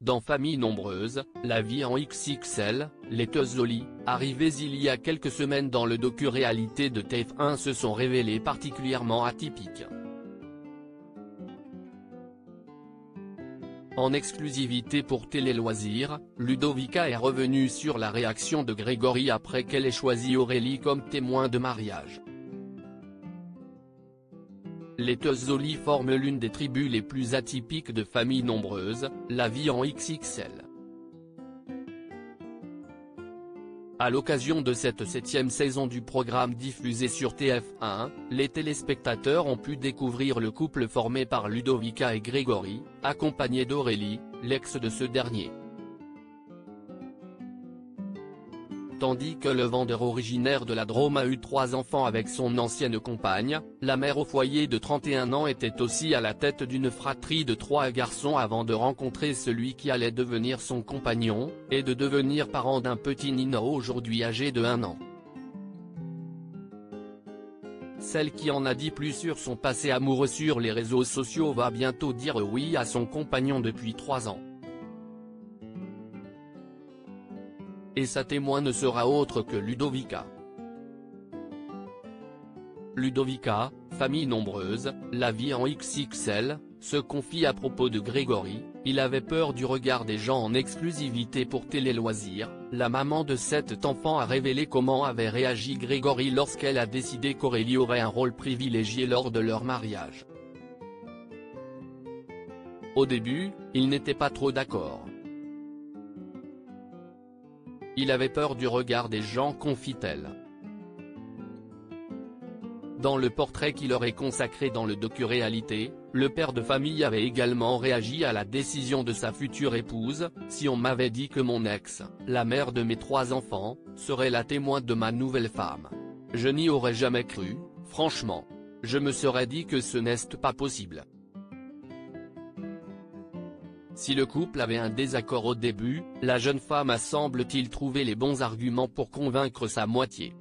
Dans Famille nombreuse, la vie en XXL, les Teuzoli, arrivées il y a quelques semaines dans le docu-réalité de TF1 se sont révélées particulièrement atypiques. En exclusivité pour Télé Loisirs, Ludovica est revenue sur la réaction de Grégory après qu'elle ait choisi Aurélie comme témoin de mariage. Les Teuzoli forment l'une des tribus les plus atypiques de Famille nombreuse, la vie en XXL. À l'occasion de cette 7e saison du programme diffusé sur TF1, les téléspectateurs ont pu découvrir le couple formé par Ludovica et Grégory, accompagné d'Aurélie, l'ex de ce dernier. Tandis que le vendeur originaire de la Drôme a eu 3 enfants avec son ancienne compagne, la mère au foyer de 31 ans était aussi à la tête d'une fratrie de 3 garçons avant de rencontrer celui qui allait devenir son compagnon, et de devenir parent d'un petit Nino aujourd'hui âgé de 1 an. Celle qui en a dit plus sur son passé amoureux sur les réseaux sociaux va bientôt dire oui à son compagnon depuis 3 ans. Et sa témoin ne sera autre que Ludovica. Ludovica, Famille nombreuse, la vie en XXL, se confie à propos de Grégory. Il avait peur du regard des gens en exclusivité pour Télé Loisirs. La maman de 7 enfants a révélé comment avait réagi Grégory lorsqu'elle a décidé qu'Aurélie aurait un rôle privilégié lors de leur mariage. Au début, ils n'étaient pas trop d'accord. Il avait peur du regard des gens, confie-t-elle. Dans le portrait qui leur est consacré dans le docu-réalité, le père de famille avait également réagi à la décision de sa future épouse. Si on m'avait dit que mon ex, la mère de mes 3 enfants, serait la témoin de ma nouvelle femme, je n'y aurais jamais cru, franchement. Je me serais dit que ce n'est pas possible. Si le couple avait un désaccord au début, la jeune femme a semble-t-il trouvé les bons arguments pour convaincre sa moitié.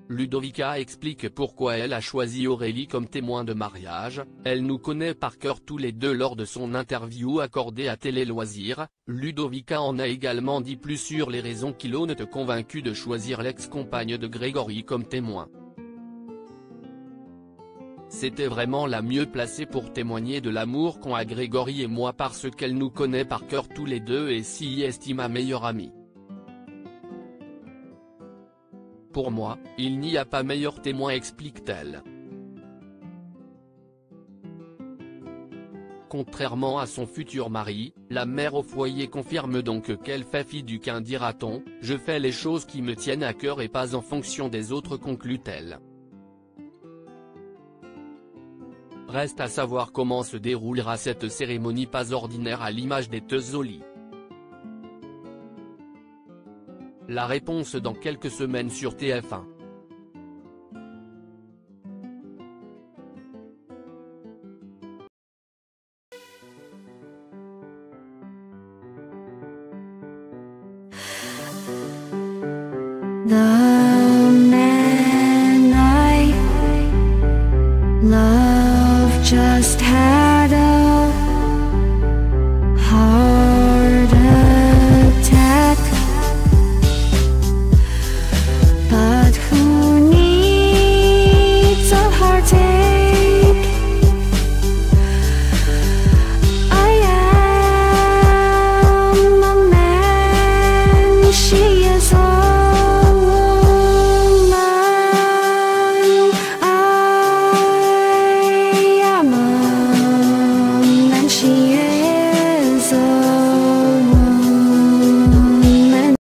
Ludovica explique pourquoi elle a choisi Aurélie comme témoin de mariage. Elle nous connaît par cœur tous les deux. Lors de son interview accordée à Télé Loisirs, Ludovica en a également dit plus sur les raisons qui l'ont convaincue de choisir l'ex-compagne de Grégory comme témoin. C'était vraiment la mieux placée pour témoigner de l'amour qu'ont à Grégory et moi parce qu'elle nous connaît par cœur tous les deux et s'y estime ma meilleure amie. Pour moi, il n'y a pas meilleur témoin, explique-t-elle. Contrairement à son futur mari, la mère au foyer confirme donc qu'elle fait fi du qu'un dira-t-on, je fais les choses qui me tiennent à cœur et pas en fonction des autres, conclut-elle. Reste à savoir comment se déroulera cette cérémonie pas ordinaire à l'image des Teuzoli. La réponse dans quelques semaines sur TF1. The